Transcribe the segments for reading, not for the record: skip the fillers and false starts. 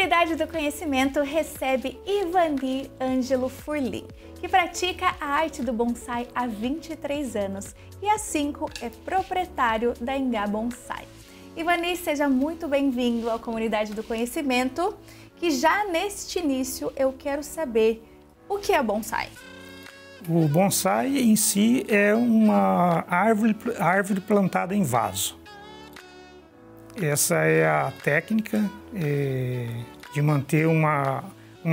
Comunidade do Conhecimento recebe Ivani Ângelo Furlim, que pratica a arte do bonsai há 23 anos e há 5 é proprietário da Engá Bonsai. Ivani, seja muito bem-vindo à Comunidade do Conhecimento, que já neste início eu quero saber o que é bonsai. O bonsai em si é uma árvore plantada em vaso. Essa é a técnica de manter uma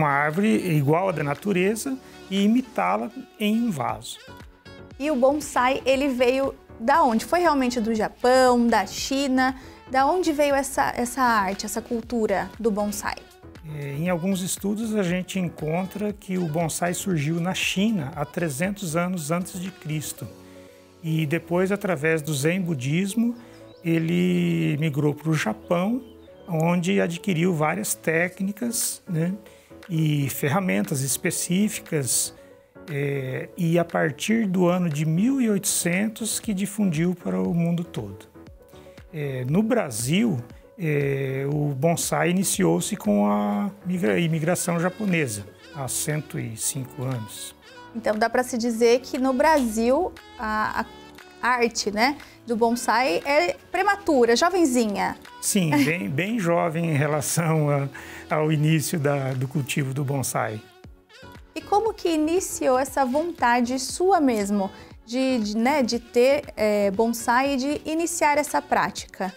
árvore igual à da natureza e imitá-la em um vaso. E o bonsai, ele veio da onde? Foi realmente do Japão, da China? Da onde veio essa arte, essa cultura do bonsai? Em alguns estudos a gente encontra que o bonsai surgiu na China há 300 anos antes de Cristo. E depois, através do Zen budismo, ele migrou para o Japão, onde adquiriu várias técnicas, né, e ferramentas específicas, e a partir do ano de 1800 que difundiu para o mundo todo. No Brasil, o bonsai iniciou-se com a imigração japonesa, há 105 anos. Então dá para se dizer que no Brasil a arte, né, do bonsai é prematura, jovenzinha. Sim, bem jovem em relação ao início do cultivo do bonsai. E como que iniciou essa vontade sua mesmo de ter bonsai e de iniciar essa prática?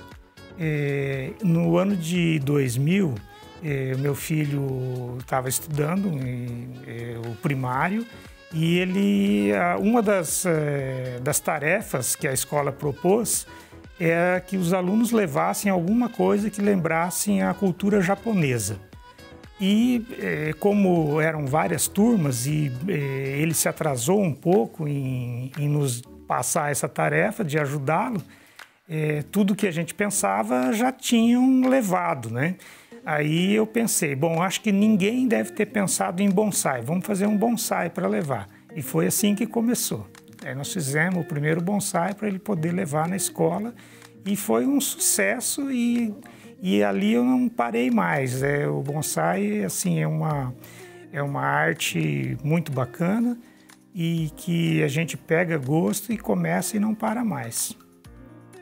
No ano de 2000, meu filho estava estudando o primário e uma das tarefas que a escola propôs era que os alunos levassem alguma coisa que lembrassem a cultura japonesa. E como eram várias turmas e ele se atrasou um pouco em nos passar essa tarefa de ajudá-lo, tudo que a gente pensava já tinham levado, né? Aí eu pensei, bom, acho que ninguém deve ter pensado em bonsai, vamos fazer um bonsai para levar. E foi assim que começou. Nós fizemos o primeiro bonsai para ele poder levar na escola e foi um sucesso e ali eu não parei mais. O bonsai, assim, é uma arte muito bacana e que a gente pega gosto e começa e não para mais.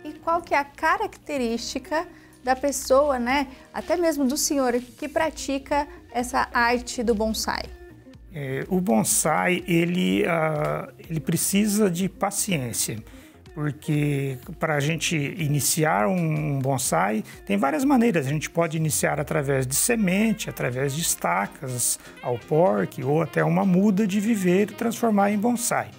E qual que é a característica da pessoa, né, até mesmo do senhor, que pratica essa arte do bonsai? O bonsai, ele precisa de paciência, porque para a gente iniciar um bonsai, tem várias maneiras. A gente pode iniciar através de semente, através de estacas, alporque ou até uma muda de viveiro e transformar em bonsai.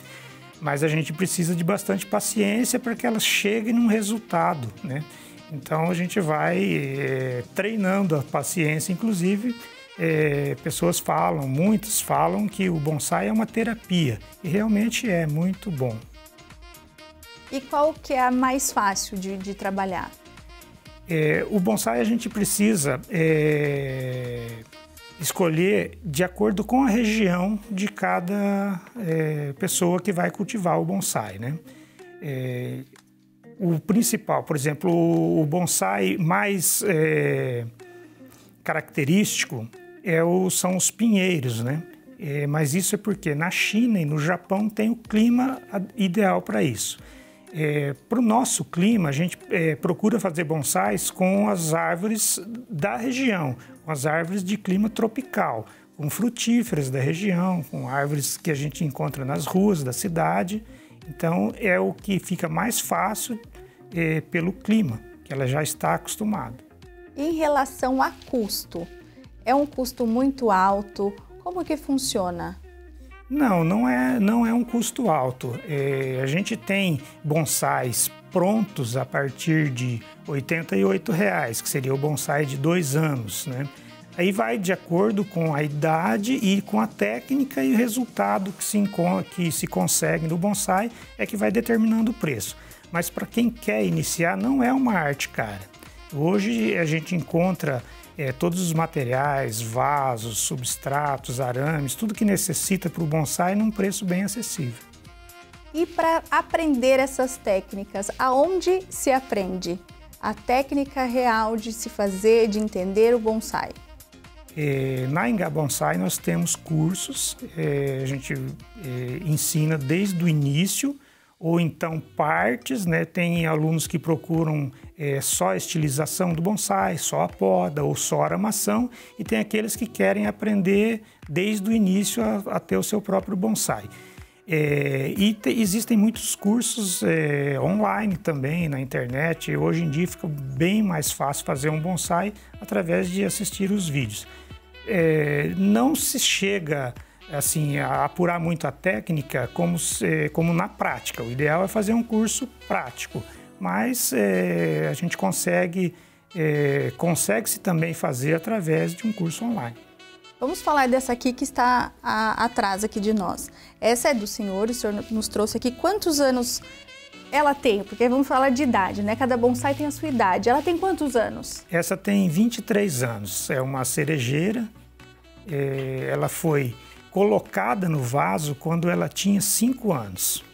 Mas a gente precisa de bastante paciência para que ela chegue num resultado, né? Então a gente vai treinando a paciência, inclusive muitos falam que o bonsai é uma terapia e realmente é muito bom. E qual que é a mais fácil de trabalhar? O bonsai a gente precisa escolher de acordo com a região de cada pessoa que vai cultivar o bonsai, né? O principal, por exemplo, o bonsai mais característico são os pinheiros, né? Mas isso é porque na China e no Japão tem o clima ideal para isso. Para o nosso clima, a gente procura fazer bonsais com as árvores da região, com as árvores de clima tropical, com frutíferas da região, com árvores que a gente encontra nas ruas da cidade. Então, é o que fica mais fácil pelo clima, que ela já está acostumada. Em relação a custo, é um custo muito alto? Como que funciona? Não é um custo alto. A gente tem bonsais prontos a partir de R$ 88, que seria o bonsai de 2 anos, né? Aí vai de acordo com a idade e com a técnica e o resultado que se consegue no bonsai é que vai determinando o preço. Mas para quem quer iniciar, não é uma arte cara. Hoje a gente encontra todos os materiais, vasos, substratos, arames, tudo que necessita para o bonsai num preço bem acessível. E para aprender essas técnicas, aonde se aprende? A técnica real de se fazer, de entender o bonsai? Na Engá Bonsai nós temos cursos, a gente ensina desde o início, ou então partes, né? Tem alunos que procuram só a estilização do bonsai, só a poda ou só a aramação, e tem aqueles que querem aprender desde o início a ter o seu próprio bonsai. Existem muitos cursos online também, na internet. Hoje em dia fica bem mais fácil fazer um bonsai através de assistir os vídeos. Não se chega assim, a apurar muito a técnica como na prática. O ideal é fazer um curso prático, mas a gente consegue-se também fazer através de um curso online. Vamos falar dessa aqui que está atrás aqui de nós. Essa é do senhor, o senhor nos trouxe aqui. Quantos anos ela tem? Porque vamos falar de idade, né? Cada bonsai tem a sua idade. Ela tem quantos anos? Essa tem 23 anos. É uma cerejeira. Ela foi colocada no vaso quando ela tinha 5 anos.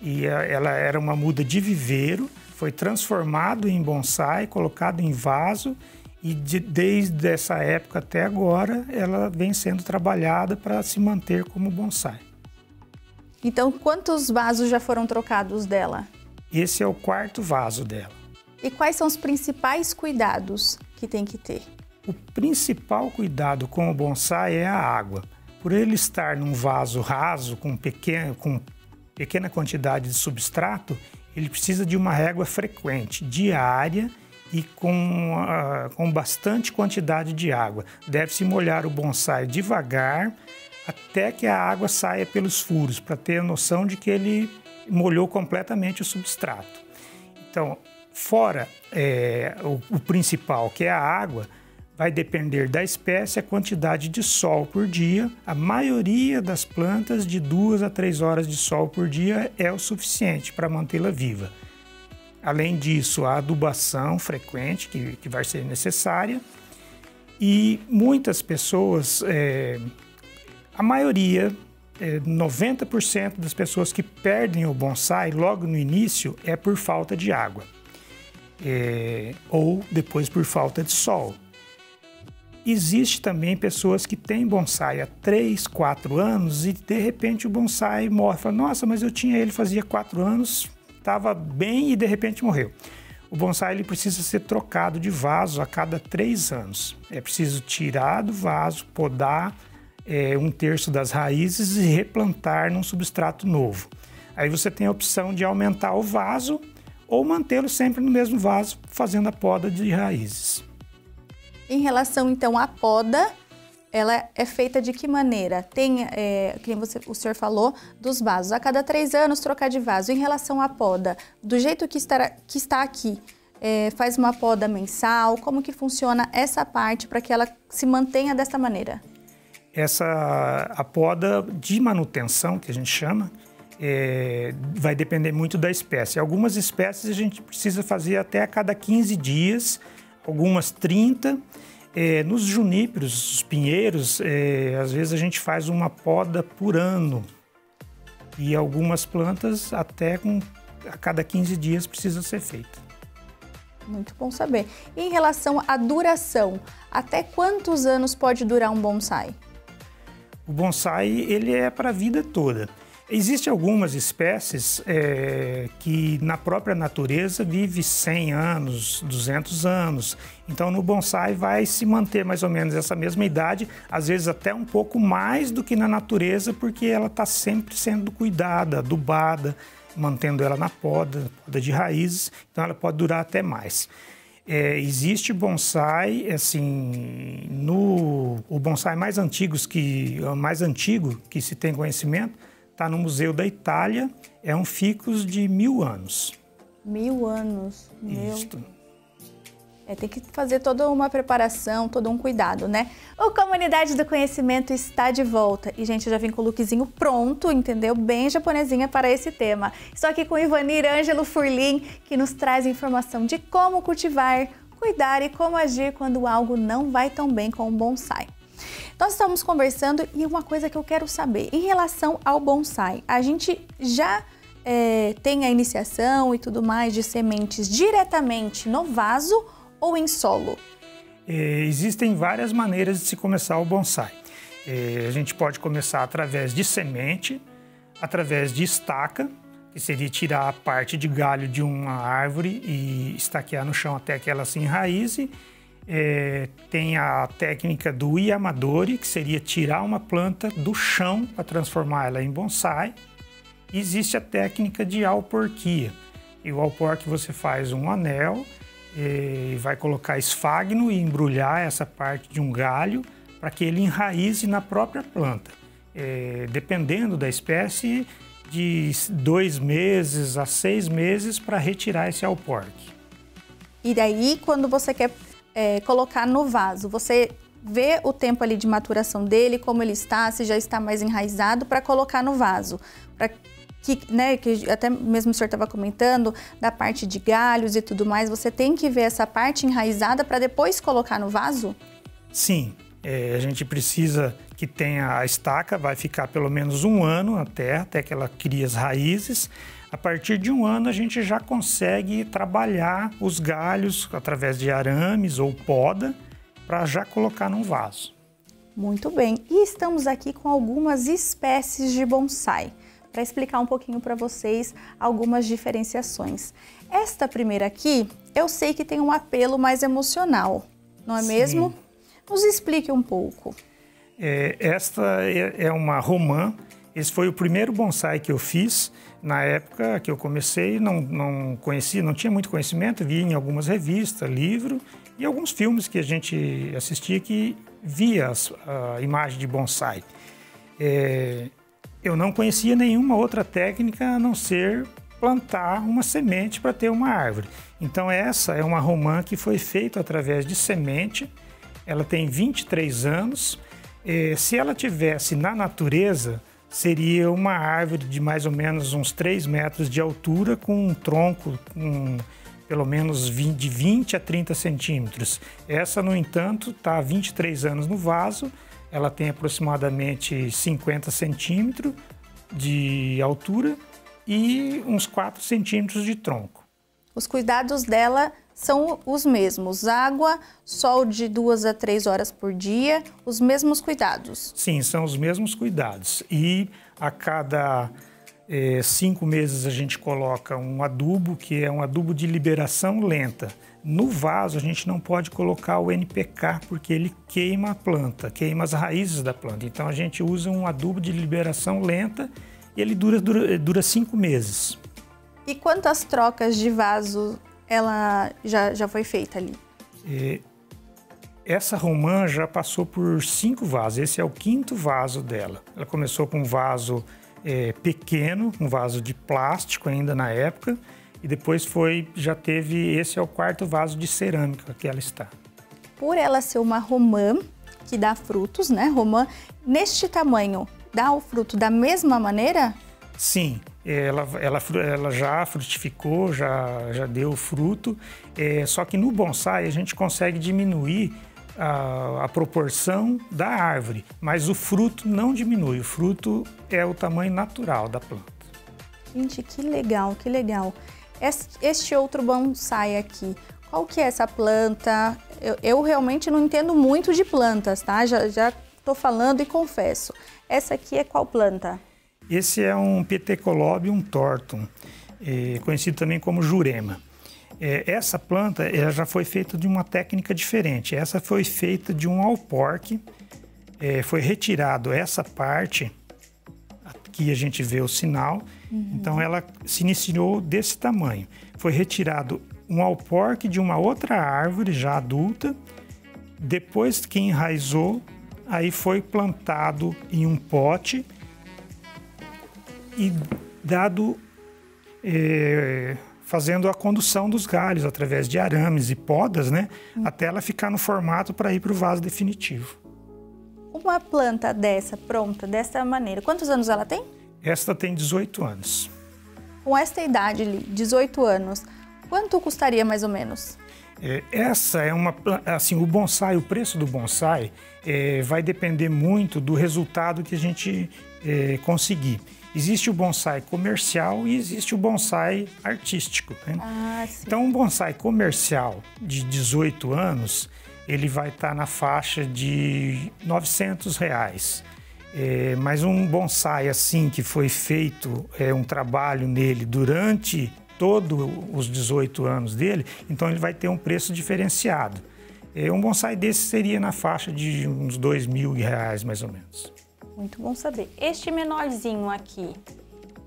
E ela era uma muda de viveiro, foi transformado em bonsai, colocado em vaso, e desde essa época até agora ela vem sendo trabalhada para se manter como bonsai. Então, quantos vasos já foram trocados dela? Esse é o 4º vaso dela. E quais são os principais cuidados que tem que ter? O principal cuidado com o bonsai é a água. Por ele estar num vaso raso, com pequena quantidade de substrato, ele precisa de uma rega frequente, diária e com bastante quantidade de água. Deve-se molhar o bonsai devagar até que a água saia pelos furos, para ter a noção de que ele molhou completamente o substrato. Então, fora o principal, que é a água, vai depender da espécie a quantidade de sol por dia. A maioria das plantas, de 2 a 3 horas de sol por dia é o suficiente para mantê-la viva. Além disso, a adubação frequente que vai ser necessária. E muitas pessoas, a maioria, 90% das pessoas que perdem o bonsai logo no início é por falta de água, ou depois por falta de sol. Existe também pessoas que têm bonsai há 3, 4 anos e de repente o bonsai morre. Fala, nossa, mas eu tinha ele fazia 4 anos, estava bem e de repente morreu. O bonsai ele precisa ser trocado de vaso a cada 3 anos. É preciso tirar do vaso, podar 1/3 das raízes e replantar num substrato novo. Aí você tem a opção de aumentar o vaso ou mantê-lo sempre no mesmo vaso, fazendo a poda de raízes. Em relação, então, à poda, ela é feita de que maneira? Tem, o senhor falou, dos vasos. A cada 3 anos, trocar de vaso. Em relação à poda, do jeito que está aqui, faz uma poda mensal? Como que funciona essa parte para que ela se mantenha dessa maneira? A poda de manutenção, que a gente chama, vai depender muito da espécie. Algumas espécies a gente precisa fazer até a cada 15 dias, algumas 30. Nos juníperos, os pinheiros, às vezes a gente faz uma poda por ano. E algumas plantas até a cada 15 dias precisa ser feita. Muito bom saber. E em relação à duração, até quantos anos pode durar um bonsai? O bonsai ele é para a vida toda. Existem algumas espécies que na própria natureza vive 100 anos, 200 anos. Então no bonsai vai se manter mais ou menos essa mesma idade, às vezes até um pouco mais do que na natureza, porque ela está sempre sendo cuidada, adubada, mantendo ela na poda de raízes, então ela pode durar até mais. Existe bonsai, assim, o bonsai mais antigo que se tem conhecimento, está no Museu da Itália, é um ficus de 1000 anos. 1000 anos? Isso. Tem que fazer toda uma preparação, todo um cuidado, né? O Comunidade do Conhecimento está de volta. E, gente, eu já vim com o lookzinho pronto, entendeu? Bem japonesinha para esse tema. Estou aqui com o Ivanir Ângelo Furlim, que nos traz informação de como cultivar, cuidar e como agir quando algo não vai tão bem com o bonsai. Nós estamos conversando e uma coisa que eu quero saber, em relação ao bonsai, a gente já tem a iniciação e tudo mais de sementes diretamente no vaso ou em solo? Existem várias maneiras de se começar o bonsai. A gente pode começar através de semente, através de estaca, que seria tirar a parte de galho de uma árvore e estaquear no chão até que ela se enraize. Tem a técnica do yamadori, que seria tirar uma planta do chão para transformar ela em bonsai. E existe a técnica de alporquia. E o alporque você faz um anel, vai colocar esfagno e embrulhar essa parte de um galho para que ele enraize na própria planta. Dependendo da espécie, de 2 meses a 6 meses para retirar esse alporque. E daí, quando você quer colocar no vaso, você vê o tempo ali de maturação dele, como ele está, se já está mais enraizado, para colocar no vaso. Que até mesmo o senhor estava comentando, da parte de galhos e tudo mais, você tem que ver essa parte enraizada para depois colocar no vaso? Sim, a gente precisa que tenha a estaca, vai ficar pelo menos 1 ano na terra, até que ela crie as raízes. A partir de 1 ano a gente já consegue trabalhar os galhos através de arames ou poda para já colocar num vaso. Muito bem, e estamos aqui com algumas espécies de bonsai, para explicar um pouquinho para vocês algumas diferenciações. Esta primeira aqui, eu sei que tem um apelo mais emocional, não é Sim. mesmo? Nos explique um pouco. Esta é uma romã. Esse foi o primeiro bonsai que eu fiz. Na época que eu comecei, não conhecia, não tinha muito conhecimento, via em algumas revistas, livro e alguns filmes que a gente assistia que via a imagem de bonsai. Eu não conhecia nenhuma outra técnica a não ser plantar uma semente para ter uma árvore. Então essa é uma romã que foi feita através de semente. Ela tem 23 anos. Se ela tivesse na natureza, seria uma árvore de mais ou menos uns 3 metros de altura, com um tronco pelo menos de 20 a 30 centímetros. Essa, no entanto, está há 23 anos no vaso. Ela tem aproximadamente 50 centímetros de altura e uns 4 centímetros de tronco. Os cuidados dela são os mesmos: água, sol de 2 a 3 horas por dia, os mesmos cuidados? Sim, são os mesmos cuidados. E a cada 5 meses a gente coloca um adubo, que é um adubo de liberação lenta. No vaso a gente não pode colocar o NPK porque ele queima a planta, queima as raízes da planta. Então a gente usa um adubo de liberação lenta e ele dura 5 meses. E quantas trocas de vaso ela já foi feita ali? Essa romã já passou por 5 vasos, esse é o 5º vaso dela. Ela começou com um vaso pequeno, um vaso de plástico ainda na época, e depois esse é o 4º vaso de cerâmica que ela está. Por ela ser uma romã que dá frutos, né? Romã, neste tamanho, dá o fruto da mesma maneira? Sim, ela já frutificou, já deu fruto, só que no bonsai a gente consegue diminuir a proporção da árvore, mas o fruto não diminui, o fruto é o tamanho natural da planta. Gente, que legal, que legal. Este outro bonsai aqui, qual que é essa planta? Eu realmente não entendo muito de plantas, tá? Já estou falando e confesso. Essa aqui é qual planta? Esse é um Petecolobium tortum, conhecido também como jurema. Essa planta já foi feita de uma técnica diferente. Essa foi feita de um alporque, foi retirado essa parte, aqui a gente vê o sinal, então ela se iniciou desse tamanho. Foi retirado um alporque de uma outra árvore já adulta, depois que enraizou, aí foi plantado em um pote e dado, fazendo a condução dos galhos através de arames e podas, né, até ela ficar no formato para ir para o vaso definitivo. Uma planta dessa, pronta, dessa maneira, quantos anos ela tem? Esta tem 18 anos. Com esta idade, 18 anos, quanto custaria mais ou menos? Essa é assim, o bonsai, o preço do bonsai vai depender muito do resultado que a gente conseguir. Existe o bonsai comercial e existe o bonsai artístico, né? Ah, sim. Então, um bonsai comercial de 18 anos, ele vai estar na faixa de R$900. Mas um bonsai assim que foi feito um trabalho nele durante todos os 18 anos dele, então ele vai ter um preço diferenciado. Um bonsai desse seria na faixa de uns R$2.000 mais ou menos. Muito bom saber. Este menorzinho aqui,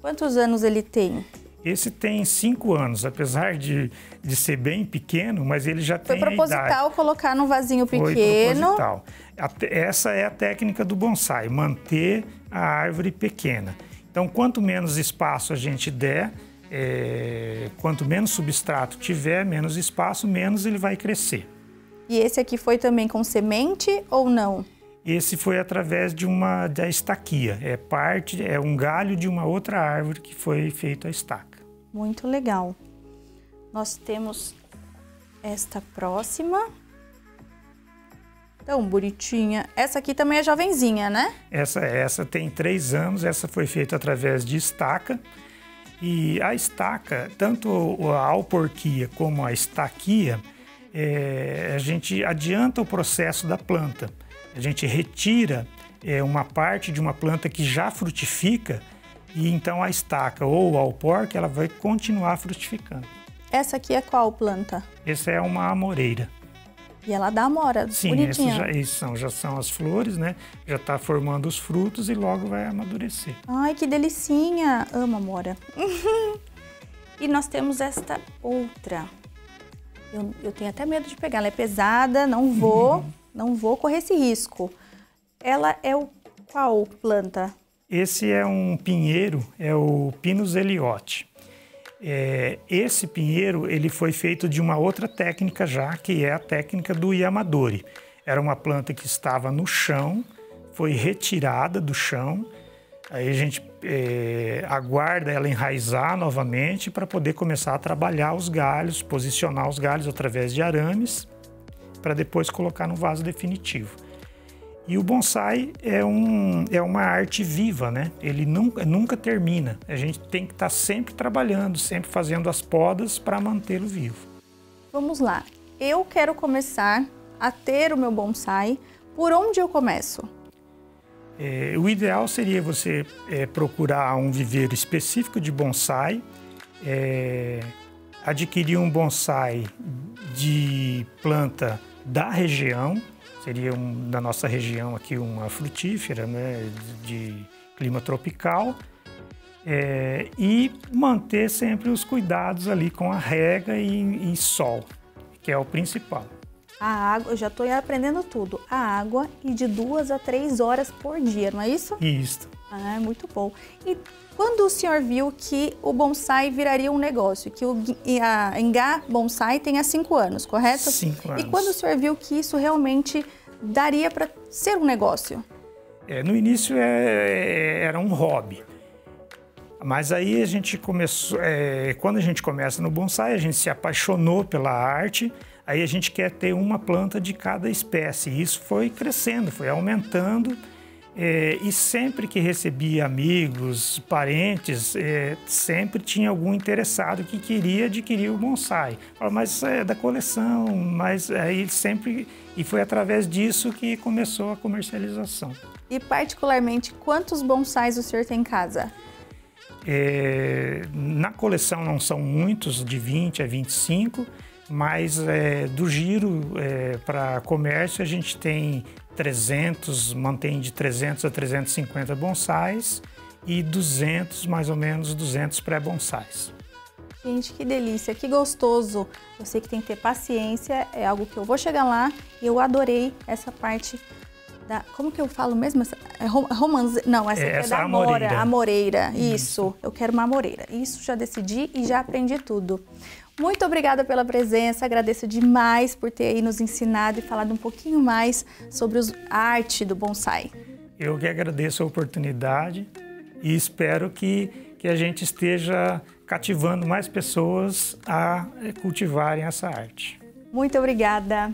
quantos anos ele tem? Esse tem 5 anos, apesar de ser bem pequeno, mas ele já tem a idade. Foi proposital colocar num vasinho pequeno? Foi proposital. Essa é a técnica do bonsai, manter a árvore pequena. Então, quanto menos espaço a gente der, quanto menos substrato tiver, menos espaço, menos ele vai crescer. E esse aqui foi também com semente ou não? Esse foi através da estaquia. É um galho de uma outra árvore que foi feito a estaca. Muito legal. Nós temos esta próxima. Tão bonitinha. Essa aqui também é jovenzinha, né? Essa tem 3 anos, essa foi feita através de estaca. E a estaca, tanto a alporquia como a estaquia, a gente adianta o processo da planta. A gente retira uma parte de uma planta que já frutifica e então a estaca ou a alporque ela vai continuar frutificando. Essa aqui é qual planta? Essa é uma amoreira. E ela dá amora, sim, bonitinha. Já são as flores, né? Já está formando os frutos e logo vai amadurecer. Ai, que delicinha! Amo amora. E nós temos esta outra. Eu tenho até medo de pegar, ela é pesada, não vou correr esse risco. Ela é qual planta? Esse é um pinheiro, é o Pinus eliote. Esse pinheiro ele foi feito de uma outra técnica já, que é a técnica do Yamadori. Era uma planta que estava no chão, foi retirada do chão, aí a gente aguarda ela enraizar novamente para poder começar a trabalhar os galhos, posicionar os galhos através de arames, para depois colocar no vaso definitivo. E o bonsai é uma arte viva, né? Ele nunca termina. A gente tem que estar sempre trabalhando, sempre fazendo as podas para mantê-lo vivo. Vamos lá. Eu quero começar a ter o meu bonsai. Por onde eu começo? O ideal seria você procurar um viveiro específico de bonsai, adquirir um bonsai de planta da região, seria da nossa região aqui uma frutífera, né, de clima tropical, e manter sempre os cuidados ali com a rega e sol, que é o principal. A água, eu já estou aprendendo tudo. A água e de 2 a 3 horas por dia, não é isso? Isso. Ah, muito bom. E quando o senhor viu que o bonsai viraria um negócio, que a Engá Bonsai tem há 5 anos, correto? 5 anos. E quando o senhor viu que isso realmente daria para ser um negócio? No início era um hobby. Mas aí a gente começou, quando a gente começa no bonsai, a gente se apaixonou pela arte, aí a gente quer ter uma planta de cada espécie. E isso foi crescendo, foi aumentando. E sempre que recebia amigos, parentes, sempre tinha algum interessado que queria adquirir o bonsai. Mas é da coleção, mas aí sempre... E foi através disso que começou a comercialização. E particularmente, quantos bonsais o senhor tem em casa? Na coleção não são muitos, de 20 a 25, mas do giro para comércio a gente tem 300, mantém de 300 a 350 bonsais e 200, mais ou menos 200 pré-bonsais. Gente, que delícia, que gostoso. Eu sei que tem que ter paciência, é algo que eu vou chegar lá e eu adorei essa parte da... Como que eu falo mesmo? Não, essa aqui é da amora, amoreira. Isso, eu quero uma amoreira. Isso já decidi e já aprendi tudo. Muito obrigada pela presença, agradeço demais por ter aí nos ensinado e falado um pouquinho mais sobre a arte do bonsai. Eu que agradeço a oportunidade e espero que a gente esteja cativando mais pessoas a cultivarem essa arte. Muito obrigada.